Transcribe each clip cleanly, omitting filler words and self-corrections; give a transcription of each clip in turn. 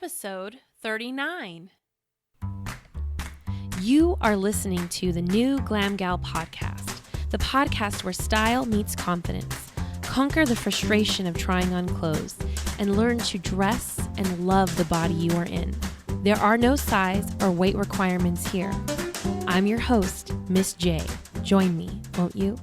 Episode 39. You are listening to the new Glam Gal podcast, the podcast where style meets confidence. Conquer the frustration of trying on clothes and learn to dress and love the body you are in. There are no size or weight requirements here. I'm your host, Miss J. Join me, won't you?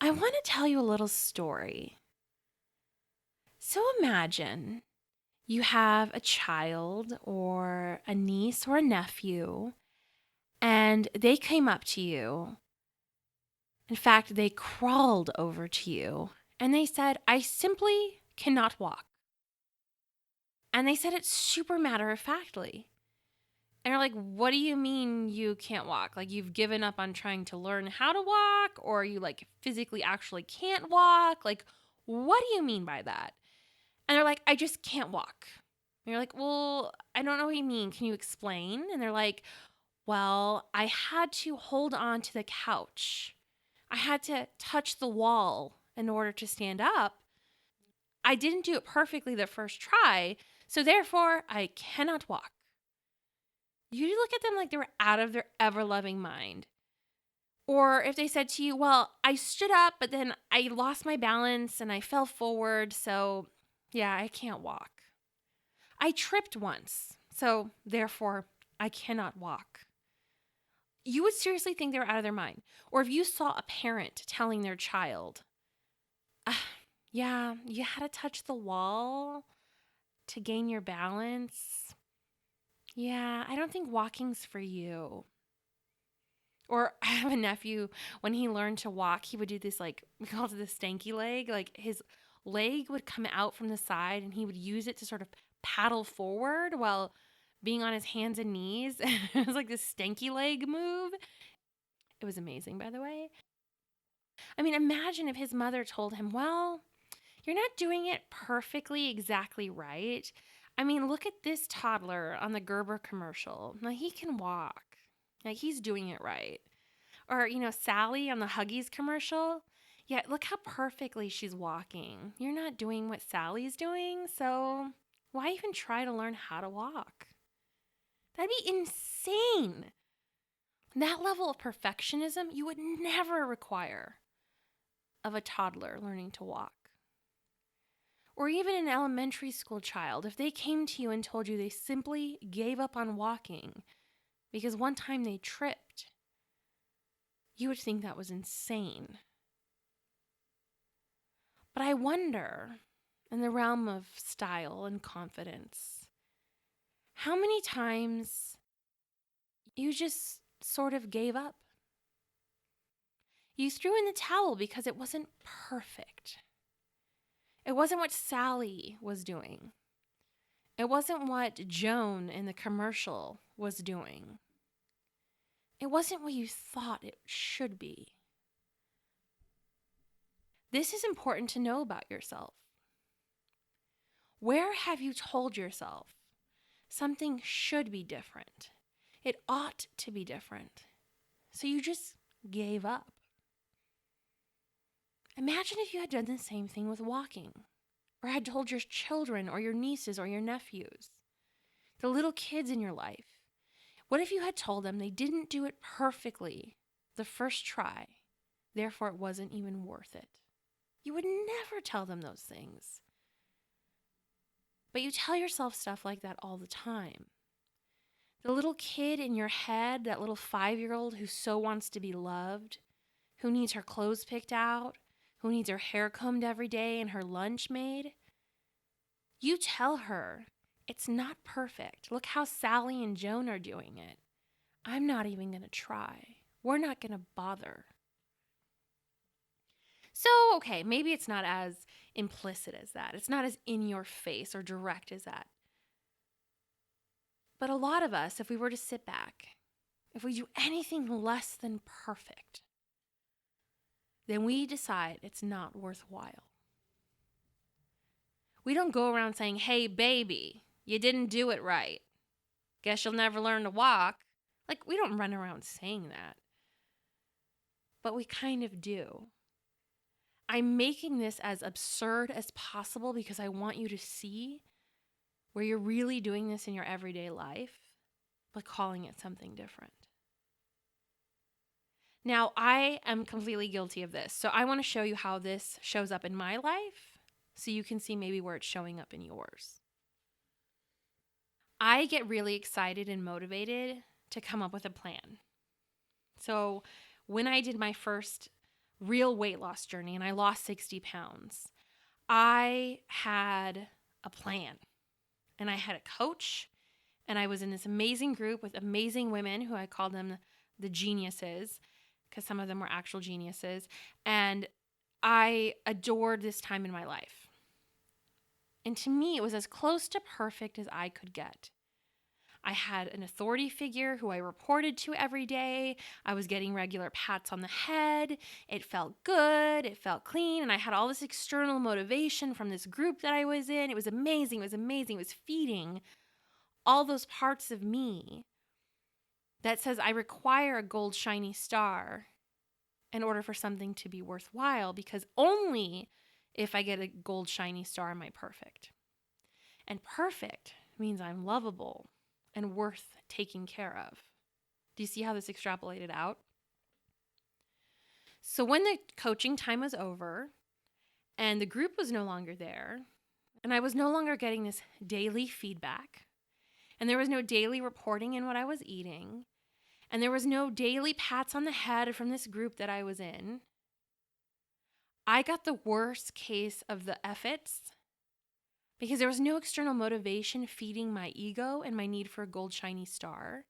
I want to tell you a little story. So imagine you have a child or a niece or a nephew, and they came up to you. In fact, they crawled over to you, and they said, "I simply cannot walk." And they said it super matter-of-factly. And you're like, "What do you mean you can't walk? Like you've given up on trying to learn how to walk, or you like physically actually can't walk? Like, what do you mean by that?" And they're like, "I just can't walk." And you're like, "Well, I don't know what you mean. Can you explain?" And they're like, "Well, I had to hold on to the couch. I had to touch the wall in order to stand up. I didn't do it perfectly the first try, so therefore I cannot walk." You look at them like they were out of their ever-loving mind. Or if they said to you, "Well, I stood up, but then I lost my balance and I fell forward, so yeah, I can't walk. I tripped once, so therefore I cannot walk." You would seriously think they were out of their mind. Or if you saw a parent telling their child, "Yeah, you had to touch the wall to gain your balance. Yeah, I don't think walking's for you." Or I have a nephew, when he learned to walk, he would do this, like, we called it the stanky leg. Like his leg would come out from the side and he would use it to sort of paddle forward while being on his hands and knees. It was like this stanky leg move. It was amazing, by the way. I mean, imagine if his mother told him, "Well, you're not doing it perfectly exactly right. I mean, look at this toddler on the Gerber commercial. Now he can walk. Like he's doing it right." Or, Sally on the Huggies commercial. "Yeah, look how perfectly she's walking. You're not doing what Sally's doing, so why even try to learn how to walk?" That'd be insane. That level of perfectionism you would never require of a toddler learning to walk. Or even an elementary school child, if they came to you and told you they simply gave up on walking because one time they tripped, you would think that was insane. But I wonder, in the realm of style and confidence, how many times you just sort of gave up? You threw in the towel because it wasn't perfect. It wasn't what Sally was doing. It wasn't what Joan in the commercial was doing. It wasn't what you thought it should be. This is important to know about yourself. Where have you told yourself something should be different? It ought to be different. So you just gave up. Imagine if you had done the same thing with walking, or had told your children or your nieces or your nephews, the little kids in your life. What if you had told them they didn't do it perfectly the first try, therefore it wasn't even worth it? You would never tell them those things. But you tell yourself stuff like that all the time. The little kid in your head, that little 5-year-old who so wants to be loved, who needs her clothes picked out, who needs her hair combed every day and her lunch made, you tell her, "It's not perfect. Look how Sally and Joan are doing it. I'm not even going to try. We're not going to bother." So, okay, maybe it's not as implicit as that. It's not as in your face or direct as that. But a lot of us, if we were to sit back, if we do anything less than perfect, then we decide it's not worthwhile. We don't go around saying, "Hey, baby, you didn't do it right. Guess you'll never learn to walk." Like, we don't run around saying that. But we kind of do. I'm making this as absurd as possible because I want you to see where you're really doing this in your everyday life, but calling it something different. Now, I am completely guilty of this. So I want to show you how this shows up in my life so you can see maybe where it's showing up in yours. I get really excited and motivated to come up with a plan. So when I did my first real weight loss journey and I lost 60 pounds, I had a plan and I had a coach and I was in this amazing group with amazing women who I called them the geniuses because some of them were actual geniuses. And I adored this time in my life. And to me, it was as close to perfect as I could get. I had an authority figure who I reported to every day. I was getting regular pats on the head. It felt good. It felt clean. And I had all this external motivation from this group that I was in. It was amazing. It was amazing. It was feeding all those parts of me that says I require a gold shiny star in order for something to be worthwhile, because only if I get a gold shiny star am I perfect. And perfect means I'm lovable and worth taking care of. Do you see how this extrapolated out? So when the coaching time was over and the group was no longer there, and I was no longer getting this daily feedback, and there was no daily reporting in what I was eating, and there was no daily pats on the head from this group that I was in, I got the worst case of the efforts because there was no external motivation feeding my ego and my need for a gold shiny star.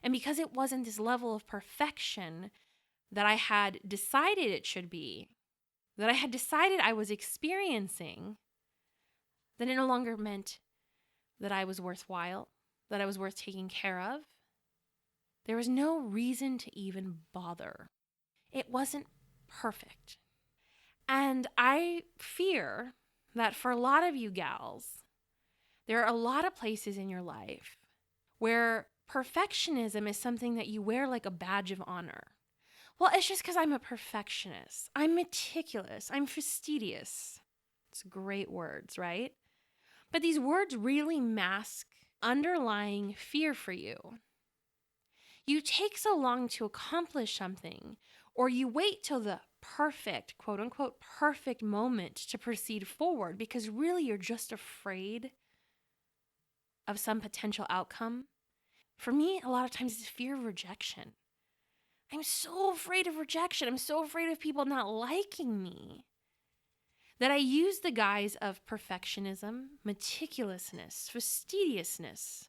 And because it wasn't this level of perfection that I had decided it should be, that I had decided I was experiencing, then it no longer meant that I was worthwhile, that I was worth taking care of. There was no reason to even bother. It wasn't perfect. And I fear that for a lot of you gals, there are a lot of places in your life where perfectionism is something that you wear like a badge of honor. Well, it's just because I'm a perfectionist. I'm meticulous. I'm fastidious. It's great words, right? But these words really mask underlying fear for you. You take so long to accomplish something, or you wait till the perfect, quote unquote, perfect moment to proceed forward because really you're just afraid of some potential outcome. For me, a lot of times it's fear of rejection. I'm so afraid of rejection. I'm so afraid of people not liking me that I use the guise of perfectionism, meticulousness, fastidiousness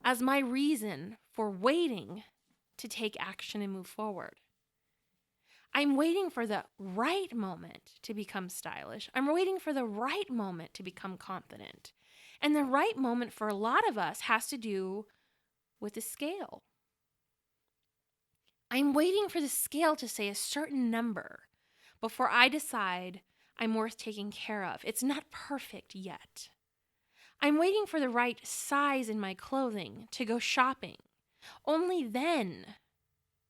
as my reason for waiting to take action and move forward. I'm waiting for the right moment to become stylish. I'm waiting for the right moment to become confident. And the right moment for a lot of us has to do with the scale. I'm waiting for the scale to say a certain number before I decide I'm worth taking care of. It's not perfect yet. I'm waiting for the right size in my clothing to go shopping. Only then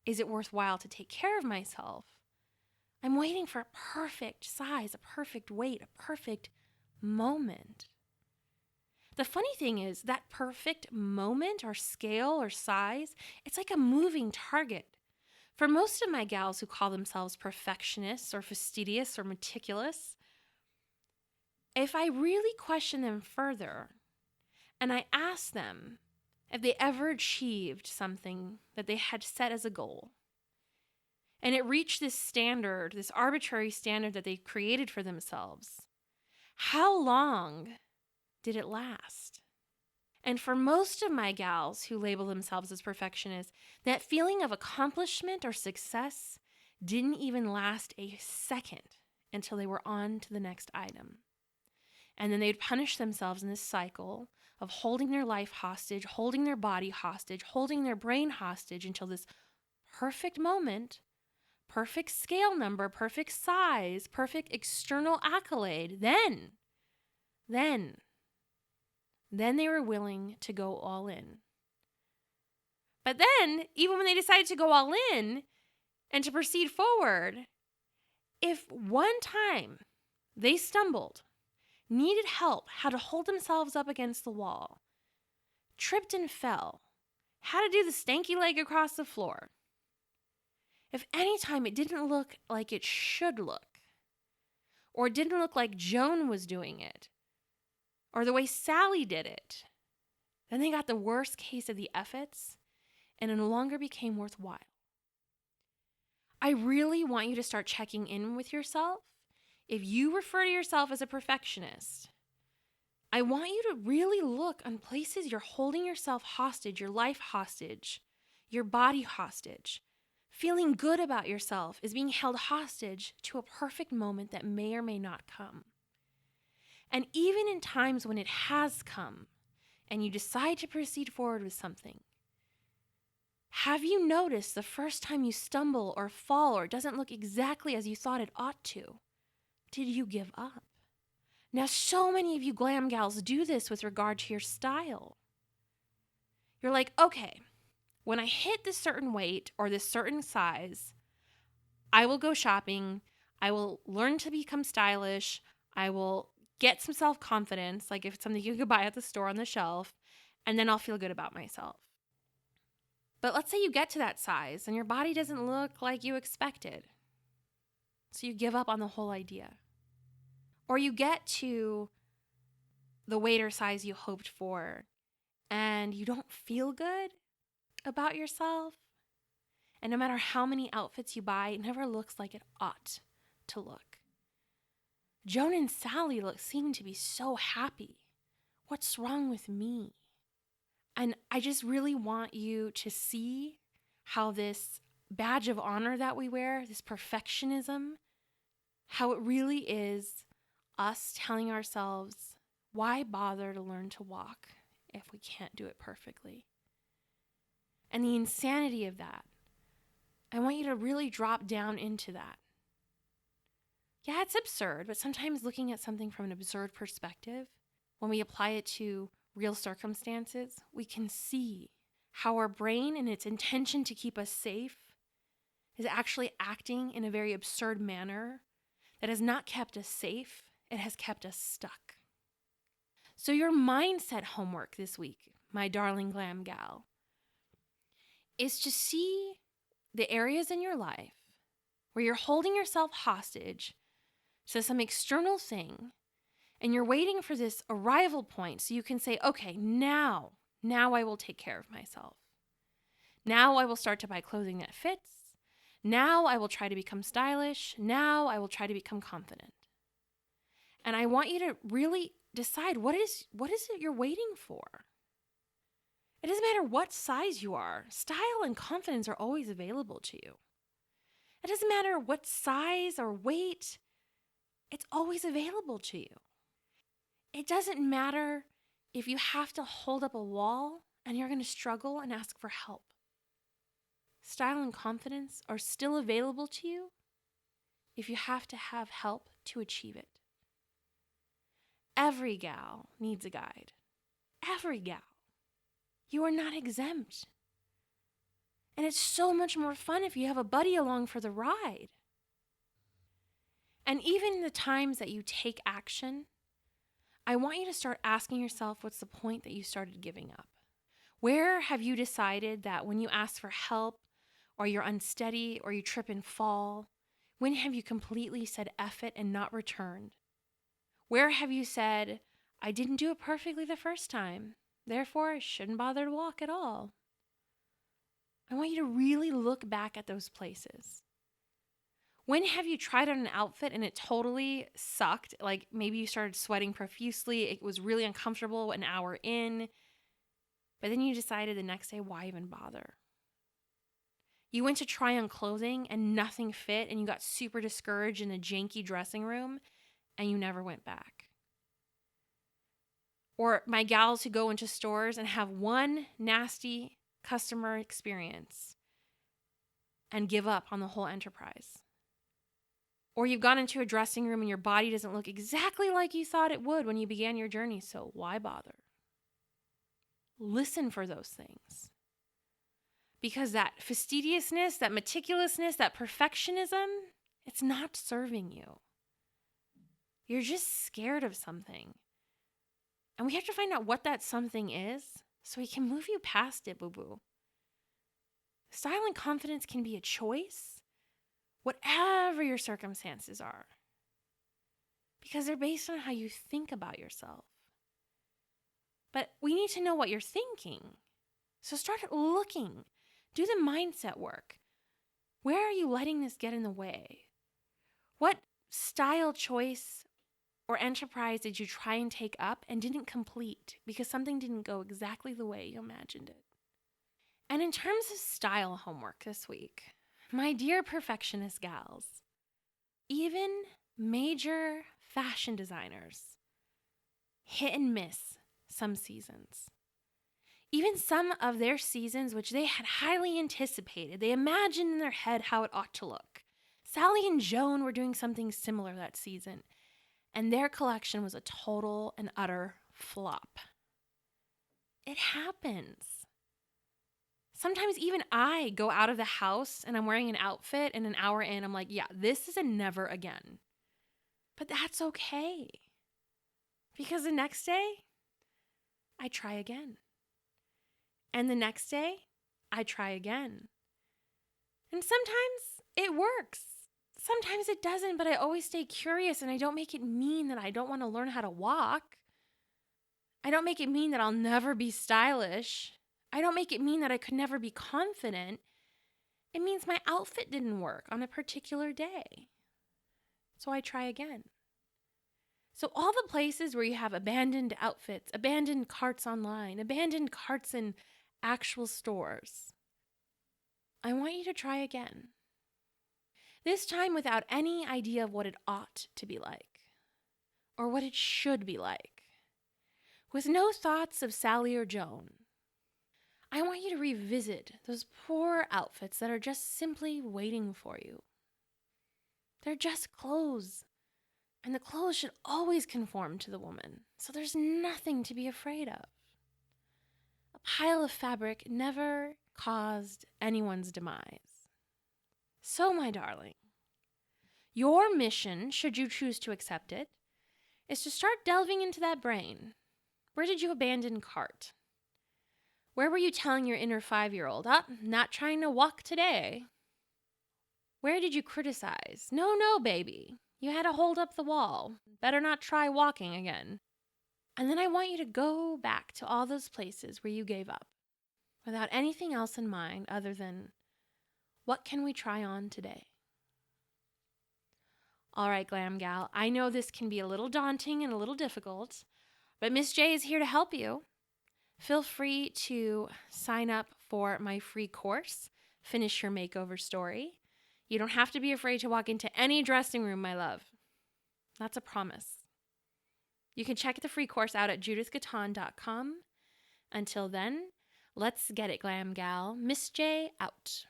is it worthwhile to take care of myself. I'm waiting for a perfect size, a perfect weight, a perfect moment. The funny thing is that perfect moment or scale or size, it's like a moving target. For most of my gals who call themselves perfectionists or fastidious or meticulous, if I really question them further and I ask them if they ever achieved something that they had set as a goal, and it reached this standard, this arbitrary standard that they created for themselves, how long did it last? And for most of my gals who label themselves as perfectionists, that feeling of accomplishment or success didn't even last a second until they were on to the next item. And then they'd punish themselves in this cycle of holding their life hostage, holding their body hostage, holding their brain hostage until this perfect moment, perfect scale number, perfect size, perfect external accolade. Then they were willing to go all in. But then, even when they decided to go all in and to proceed forward, If one time they stumbled, needed help, had to hold themselves up against the wall, tripped and fell, had to do the stanky leg across the floor, if any time it didn't look like it should look, or it didn't look like Joan was doing it, or the way Sally did it, then they got the worst case of the efforts, and it no longer became worthwhile. I really want you to start checking in with yourself. If you refer to yourself as a perfectionist, I want you to really look on places you're holding yourself hostage, your life hostage, your body hostage. Feeling good about yourself is being held hostage to a perfect moment that may or may not come. And even in times when it has come and you decide to proceed forward with something, have you noticed the first time you stumble or fall or it doesn't look exactly as you thought it ought to? Did you give up? Now, so many of you glam gals do this with regard to your style. You're like, okay, when I hit this certain weight or this certain size, I will go shopping. I will learn to become stylish. I will get some self-confidence, like if it's something you could buy at the store on the shelf, and then I'll feel good about myself. But let's say you get to that size and your body doesn't look like you expected. So you give up on the whole idea. Or you get to the weight or size you hoped for and you don't feel good about yourself. And no matter how many outfits you buy, it never looks like it ought to look. Joan and Sally seem to be so happy. What's wrong with me? And I just really want you to see how this badge of honor that we wear, this perfectionism, how it really is us telling ourselves, why bother to learn to walk if we can't do it perfectly? And the insanity of that. I want you to really drop down into that. Yeah, it's absurd, but sometimes looking at something from an absurd perspective, when we apply it to real circumstances, we can see how our brain, in its intention to keep us safe, is actually acting in a very absurd manner that has not kept us safe, it has kept us stuck. So your mindset homework this week, my darling glam gal, is to see the areas in your life where you're holding yourself hostage to some external thing, and you're waiting for this arrival point so you can say, okay, now I will take care of myself. Now I will start to buy clothing that fits. Now I will try to become stylish. Now I will try to become confident. And I want you to really decide what is it you're waiting for. It doesn't matter what size you are. Style and confidence are always available to you. It doesn't matter what size or weight. It's always available to you. It doesn't matter if you have to hold up a wall and you're going to struggle and ask for help. Style and confidence are still available to you if you have to have help to achieve it. Every gal needs a guide. Every gal. You are not exempt. And it's so much more fun if you have a buddy along for the ride. And even in the times that you take action, I want you to start asking yourself, what's the point that you started giving up? Where have you decided that when you ask for help or you're unsteady or you trip and fall, when have you completely said F it and not returned? Where have you said, I didn't do it perfectly the first time, therefore I shouldn't bother to walk at all? I want you to really look back at those places. When have you tried on an outfit and it totally sucked? Like maybe you started sweating profusely. It was really uncomfortable an hour in. But then you decided the next day, why even bother? You went to try on clothing and nothing fit and you got super discouraged in a janky dressing room and you never went back. Or my gals who go into stores and have one nasty customer experience and give up on the whole enterprise. Or you've gone into a dressing room and your body doesn't look exactly like you thought it would when you began your journey, so why bother? Listen for those things. Because that fastidiousness, that meticulousness, that perfectionism It's not serving you. You're just scared of something. And we have to find out what that something is so we can move you past it, boo-boo. Style and confidence can be a choice, whatever your circumstances are, because they're based on how you think about yourself. But we need to know what you're thinking. So start looking. Do the mindset work. Where are you letting this get in the way? What style choice or enterprise did you try and take up and didn't complete because something didn't go exactly the way you imagined it? And in terms of style homework this week, my dear perfectionist gals, even major fashion designers hit and miss some seasons. Even some of their seasons, which they had highly anticipated, they imagined in their head how it ought to look. Sally and Joan were doing something similar that season, and their collection was a total and utter flop. It happens. Sometimes even I go out of the house and I'm wearing an outfit, and an hour in, I'm like, yeah, this is a never again. But that's okay. Because the next day, I try again. And the next day, I try again. And sometimes it works. Sometimes it doesn't, but I always stay curious, and I don't make it mean that I don't want to learn how to walk. I don't make it mean that I'll never be stylish. I don't make it mean that I could never be confident. It means my outfit didn't work on a particular day. So I try again. So all the places where you have abandoned outfits, abandoned carts online, abandoned carts in actual stores, I want you to try again. This time without any idea of what it ought to be like or what it should be like. With no thoughts of Sally or Joan. I want you to revisit those poor outfits that are just simply waiting for you. They're just clothes, and the clothes should always conform to the woman, so there's nothing to be afraid of. A pile of fabric never caused anyone's demise. So, my darling, your mission, should you choose to accept it, is to start delving into that brain. Where did you abandon cart? Where were you telling your inner 5-year-old, not trying to walk today? Where did you criticize? No, baby. You had to hold up the wall. Better not try walking again. And then I want you to go back to all those places where you gave up without anything else in mind other than, what can we try on today? All right, Glam Gal, I know this can be a little daunting and a little difficult, but Miss J is here to help you. Feel free to sign up for my free course, Finish Your Makeover Story. You don't have to be afraid to walk into any dressing room, my love. That's a promise. You can check the free course out at judithgaton.com. Until then, let's get it, Glam Gal. Miss J out.